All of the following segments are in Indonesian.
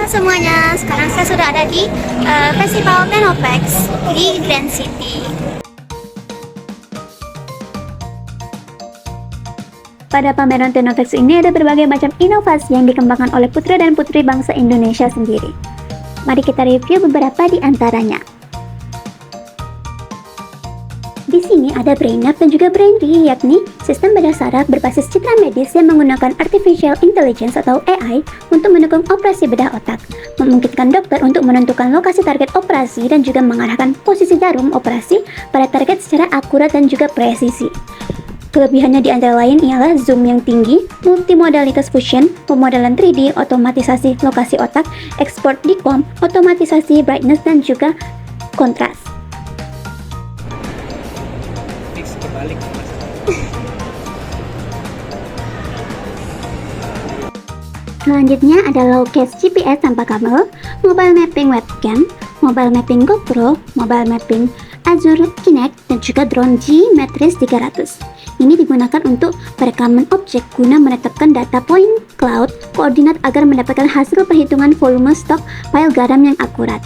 semuanya, sekarang saya sudah ada di Festival Technopex di Grand City. Pada pameran Technopex ini ada berbagai macam inovasi yang dikembangkan oleh putra dan putri bangsa Indonesia sendiri. Mari kita review beberapa di antaranya. Di sini ada BrainUp dan juga BrainRe, yakni sistem bedah saraf berbasis citra medis yang menggunakan Artificial Intelligence atau AI untuk mendukung operasi bedah otak, memungkinkan dokter untuk menentukan lokasi target operasi dan juga mengarahkan posisi jarum operasi pada target secara akurat dan juga presisi. Kelebihannya di antara lain ialah zoom yang tinggi, multimodalitas fusion, pemodelan 3D, otomatisasi lokasi otak, ekspor DCOM, otomatisasi brightness dan juga kontras. Selanjutnya ada low case GPS tanpa kabel, mobile mapping webcam, mobile mapping GoPro, mobile mapping Azure Kinect, dan juga drone G-Matrix 300. Ini digunakan untuk perekaman objek guna menetapkan data point cloud koordinat agar mendapatkan hasil perhitungan volume stok file garam yang akurat.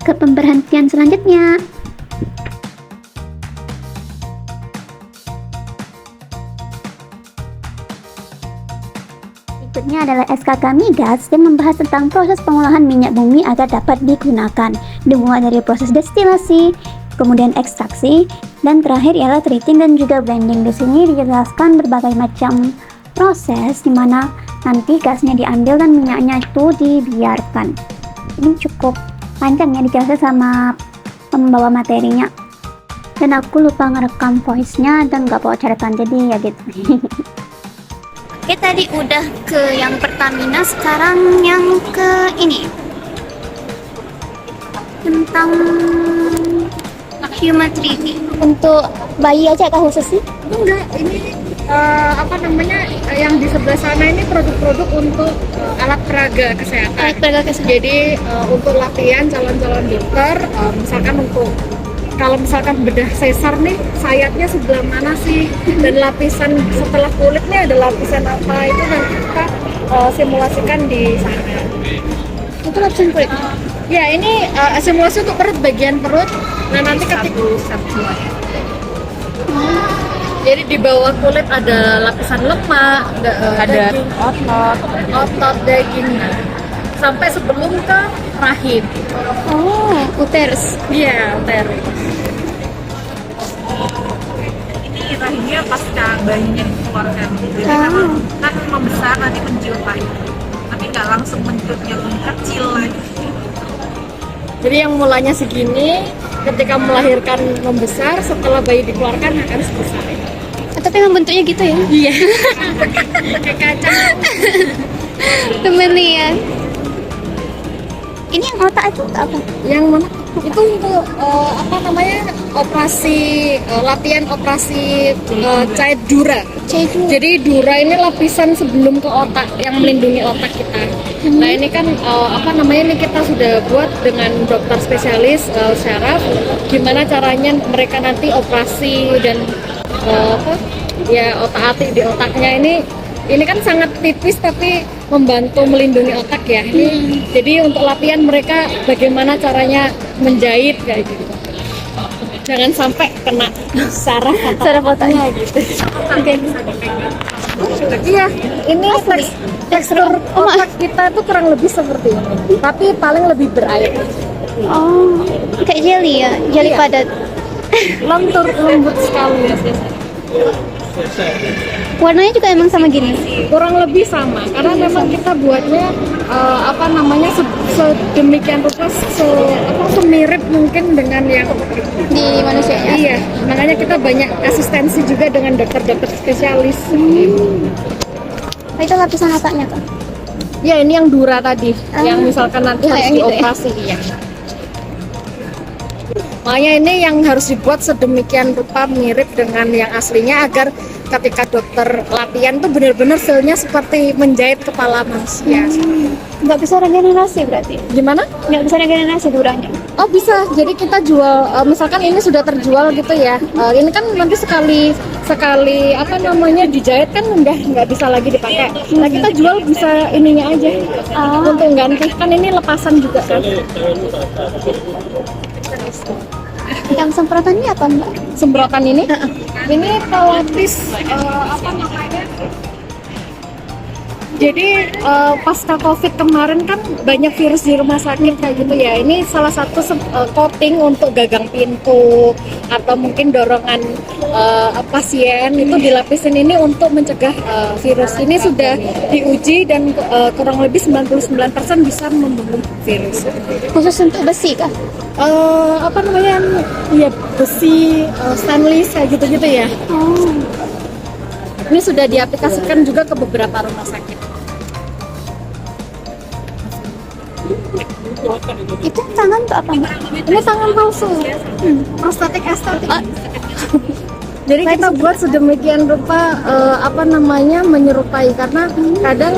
Ke pemberhentian selanjutnya. Berikutnya adalah SKK Migas yang membahas tentang proses pengolahan minyak bumi agar dapat digunakan, dimulai dari proses destilasi, kemudian ekstraksi, dan terakhir ialah treating dan juga blending. Di sini dijelaskan berbagai macam proses di mana nanti gasnya diambil dan minyaknya itu dibiarkan. Ini cukup panjang ya dijelaskan sama pembawa materinya. Dan aku lupa ngerekam voice-nya dan nggak bawa catatan, jadi ya gitu. Oke, tadi udah ke yang Pertamina, sekarang yang ke ini tentang Human 3D. Untuk bayi aja kah khusus sih? Enggak, ini yang di sebelah sana ini produk-produk untuk alat peraga kesehatan. Jadi untuk latihan calon-calon dokter, kalau misalkan bedah sesar nih, sayapnya sebelah mana sih, dan lapisan setelah kulit nih ada lapisan apa, itu nanti kita simulasikan di sana. Itu lapisan kulit? Ya, ini simulasi untuk perut, bagian perut. Nah, nanti ketika jadi di bawah kulit ada lapisan lemak, ada daging, otot, daging, sampai sebelum ke rahim. Oh, uterus. Iya, uterus. Ini rahimnya pasca bayinya dikeluarkan. Jadi kan membesar nanti mencium rahim, tapi nggak langsung mencium yang kecil lagi. Jadi yang mulanya segini, ketika melahirkan membesar, setelah bayi dikeluarkan akan sebesar ini. Tapi memang bentuknya gitu ya? Iya. Kayak kacang. Temen lihat. Ini yang otak itu untuk apa? Yang mana? Itu untuk latihan operasi Cahaya Dura. Jadi Dura ini lapisan sebelum ke otak yang melindungi otak kita. Nah, ini kan ini kita sudah buat dengan dokter spesialis syaraf, gimana caranya mereka nanti operasi dan otak-atik di otaknya ini kan sangat tipis tapi membantu melindungi otak ya. Jadi untuk latihan mereka bagaimana caranya menjahit kayak gitu. Jangan sampai kena saraf otaknya gitu. Iya, ini tekstur otak kita tuh kurang lebih seperti ini, tapi paling lebih berair. Oh, kayak jelly ya? Jelly padat. Lentur, lembut sekali. Warnanya juga emang sama gini? Kurang lebih sama, karena memang kita buatnya sedemikian rupa semirip mungkin dengan yang Di manusia ya? Iya, makanya kita banyak asistensi juga dengan dokter-dokter spesialis. Itu lapisan otaknya tuh? Ya, ini yang Dura tadi, yang misalkan nanti harus yang gitu ya? dioperasi ya. Makanya ini yang harus dibuat sedemikian rupa mirip dengan yang aslinya agar ketika dokter latihan tuh benar-benar feel-nya seperti menjahit kepala manusia. Nggak bisa regenerasi berarti? Gimana? Nggak bisa regenerasi duranya? Oh bisa, jadi kita jual, misalkan ini sudah terjual gitu ya, ini kan nanti sekali sekali apa namanya dijahit kan udah nggak bisa lagi dipakai. Nah kita jual bisa ininya aja untuk ganti, kan ini lepasan juga kan. Yang semprotan ini apa Mbak? Semprotan ini pelapis apa namanya? Jadi pasca COVID kemarin kan banyak virus di rumah sakit kayak gitu ya. Ini salah satu coating untuk gagang pintu atau mungkin dorongan pasien itu dilapisin ini untuk mencegah virus. Ini sudah diuji dan kurang lebih 99% bisa membunuh virus. Khusus untuk besi kah? Apa namanya? Ya besi, stainless kayak gitu-gitu ya. Ini sudah diaplikasikan juga ke beberapa rumah sakit. Itu tangan tuh apa Mbak? Ini tangan palsu, prostetik estetik. Jadi kita buat sedemikian rupa apa namanya menyerupai, karena kadang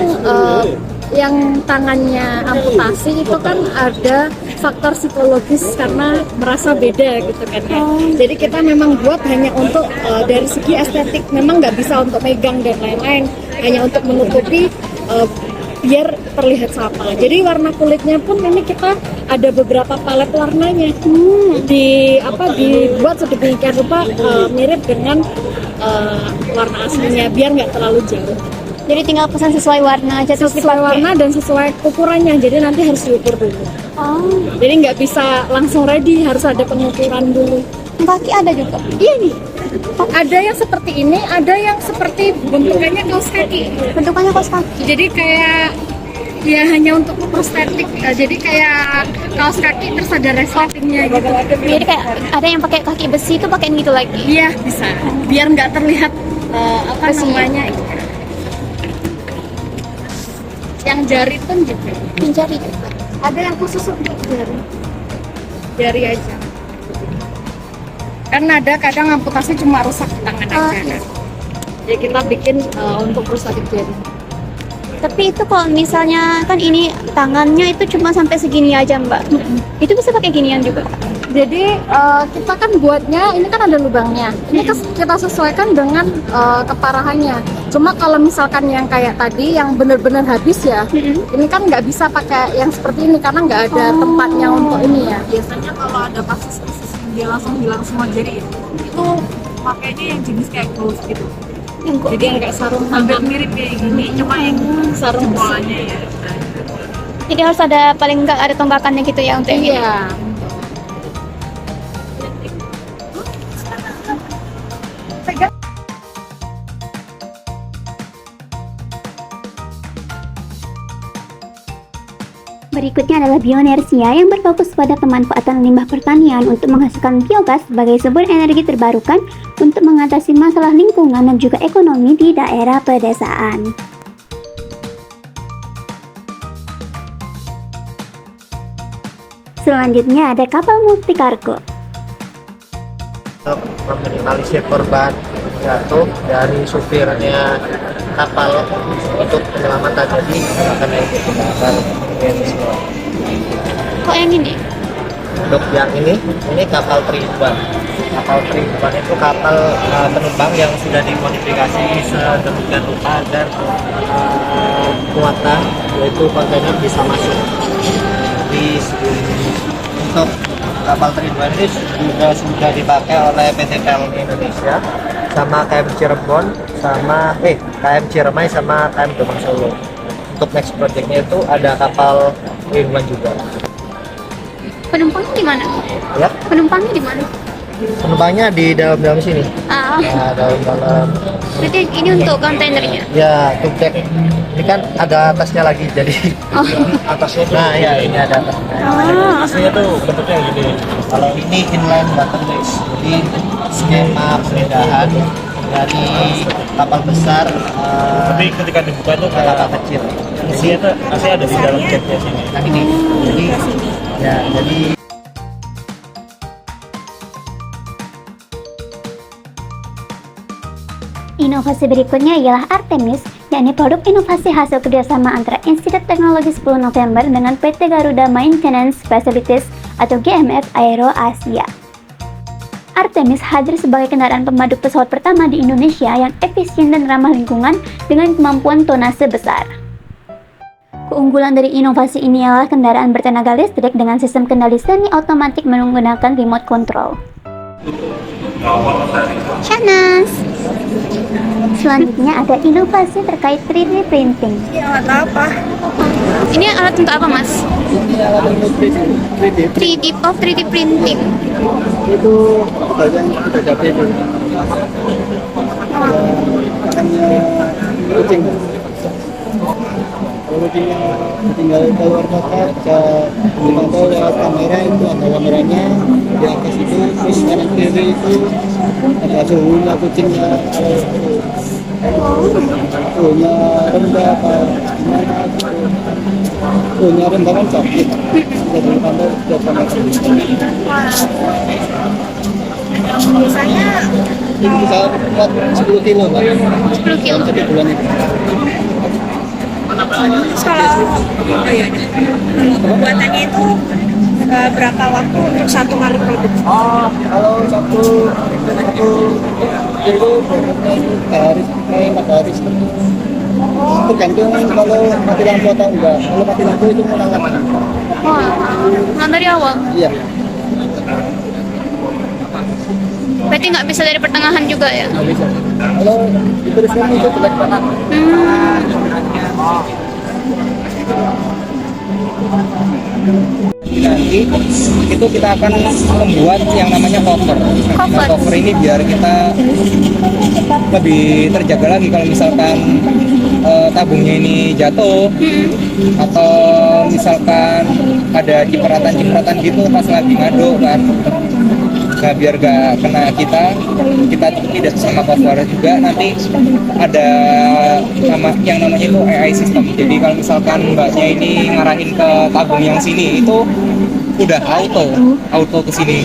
yang tangannya amputasi itu kan ada faktor psikologis karena merasa beda gitu kan ya. Jadi kita memang buat hanya untuk dari segi estetik, memang nggak bisa untuk megang dan lain-lain, hanya untuk menutupi biar terlihat sama. Jadi warna kulitnya pun ini kita ada beberapa palet warnanya. Dibuat sedemikian rupa mirip dengan warna aslinya biar nggak terlalu jauh. Jadi tinggal pesan sesuai warna aja, terus Sesuai warna dan sesuai ukurannya. Jadi nanti harus diukur dulu. Jadi nggak bisa langsung ready, harus ada pengukuran dulu. Kaki ada juga. Iya nih. Ada yang seperti ini, ada yang seperti bentukannya kaos kaki. Bentukannya kaos kaki. Jadi kayak ya hanya untuk prostetik. Jadi kayak kaos kaki terus ada resletingnya gitu. Jadi kayak ada yang pakai kaki besi itu pakai gitu lagi. Iya bisa. Biar nggak terlihat apa Besinya. namanya. Yang jari pun juga. Jari. Ada yang khusus untuk jari. Jari aja. Kan ada kadang amputasi cuma rusak tangan aja kan. Jadi kita bikin untuk rusak jari. Tapi itu kalau misalnya kan ini tangannya itu cuma sampai segini aja Mbak. Itu bisa pakai ginian juga. Jadi kita kan buatnya, ini kan ada lubangnya. Ini kita sesuaikan dengan keparahannya. Cuma kalau misalkan yang kayak tadi yang benar-benar habis ya, ini kan nggak bisa pakai yang seperti ini karena nggak ada tempatnya untuk ini ya. Biasanya kalau ada kasus dia langsung hilang semua jari itu makanya yang jenis kayak gloves gitu. Jadi yang kayak sarung Hampir tangan, mirip kayak gini, cuma yang sarung besi. polanya ya. Jadi harus ada paling enggak ada tongkakannya gitu ya untuk yang ini. Iya. Berikutnya adalah bioenergia yang berfokus pada pemanfaatan limbah pertanian untuk menghasilkan biogas sebagai sumber energi terbarukan untuk mengatasi masalah lingkungan dan juga ekonomi di daerah pedesaan. Selanjutnya ada kapal multikargo. Meminimalisir korban jatuh dari supirnya kapal untuk penyelamatan, jadi karena itu kita akan Kok yang ini? untuk yang ini kapal 3-in-1. Kapal 3-in-1 itu kapal penumpang yang sudah dimodifikasi sedemikian rupa dan muatan yaitu kontainer bisa masuk di untuk kapal 3-in-1 ini sudah dipakai oleh PT PLN Indonesia sama KM Cirebon sama KM Ciremai sama KM Domang Solo. Untuk next projectnya itu ada kapal 3-in-1 juga. Penumpangnya di mana? Ya, Penumpangnya di mana? penumpangnya di dalam sini. Ya, dalam. Berarti ini untuk kontainernya. Ya, untuk deck. Ini kan ada atasnya lagi, jadi atasnya. Nah, ya ini ada atasnya. Aslinya tuh bentuknya gini. Kalau ini inline waterways, jadi skema pemindahan dari kapal besar. Tapi ketika dibuka itu ke kapal kecil. isinya tuh aslinya ada di dalam decknya sini. Nah ini, jadi Inovasi berikutnya ialah Artemis, yakni produk inovasi hasil kerjasama antara Institut Teknologi 10 November dengan PT Garuda Maintenance Facilities atau GMF Aero Asia. Artemis hadir sebagai kendaraan pemaduk pesawat pertama di Indonesia yang efisien dan ramah lingkungan dengan kemampuan tonase besar. Keunggulan dari inovasi ini adalah kendaraan bertenaga listrik dengan sistem kendali semi-otomatik menggunakan remote control. Shanas. Selanjutnya ada inovasi terkait 3D printing. Ini alat untuk apa, Mas? 3D printing. Itu bagian sudah jadi itu. Makanya kucing. Kalau kucingnya tinggal keluar kota, bisa dipantau lewat kamera, itu ada kameranya di atas itu, terus kanan kiri itu ada suhunya kucingnya, suhunya rendah apa gimana gitu. Suhunya rendah kan sakit, jadi dipantau di kamera. Biasanya Ini bisa muat 10 kilo Mbak. 10 kilo. Satu bulan itu. kalau pembuatannya itu berapa waktu untuk satu kali produk? Kalau satu kilo produknya itu 4 hari seperti itu. Tergantung kalau mati lampu atau enggak. Kalau mati lampu itu mau lama. Wah, nah dari awal. Iya. Berarti nggak bisa dari pertengahan juga ya? Nggak bisa. Kalau diteruskan itu jelek banget. Nanti itu kita akan membuat yang namanya cover. Nah, cover ini biar kita lebih terjaga lagi kalau misalkan tabungnya ini jatuh atau misalkan ada cipratan-cipratan gitu pas lagi ngaduk kan. Nah, biar gak kena kita tidak sama cover juga. Nanti ada yang namanya itu AI system. Jadi kalau misalkan mbaknya ini ngarahin ke tabung yang sini itu udah auto ke sini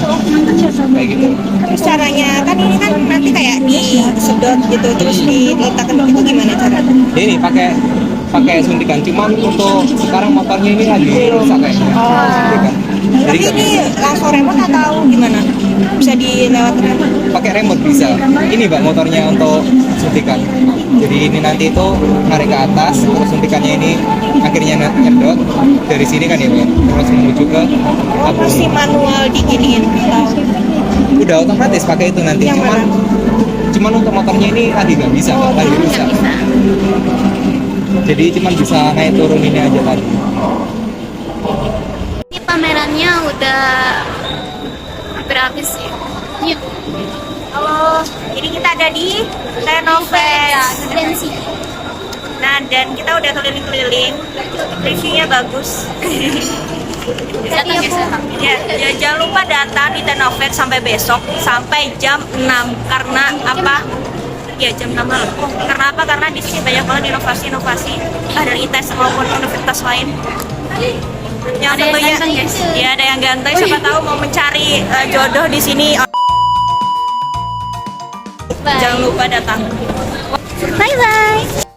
kayak gitu. Terus caranya kan ini kan nanti kayak disedot gitu terus diletakkan itu gimana caranya? Ini pakai suntikan, cuman untuk sekarang motornya ini lagi rusak kayaknya. Suntikan. Jadi Tapi ini langsung remote atau gimana? Bisa dilewatkan? pakai remote bisa. Ini mbak motornya untuk suntikan. Jadi ini nanti itu narik ke atas, terus suntikannya ini akhirnya nyedot dari sini kan ya mbak, terus menuju ke tabung. Masih manual diginiin atau? Udah otomatis pakai itu nanti. Yang mana? Cuman untuk motornya ini lagi nggak bisa, Mbak. Lagi rusak. Jadi cuman bisa naik turun ini aja tadi. Ini pamerannya udah hampir habis ya. Yuk. Halo, jadi kita ada di Tenovest. Fancy. Nah, dan kita udah keliling-keliling. Reviewnya bagus. Datang ya, Ya, jangan lupa datang di Tenovest sampai besok sampai jam 6 karena apa? Ya jam 6 malam. Karena apa? Karena di sini banyak banget inovasi-inovasi dari ITS maupun universitas lain. Yang Ada yang tentunya, ganteng, guys. ya ada yang ganteng. Siapa tahu mau mencari jodoh di sini. Jangan lupa datang. Bye bye.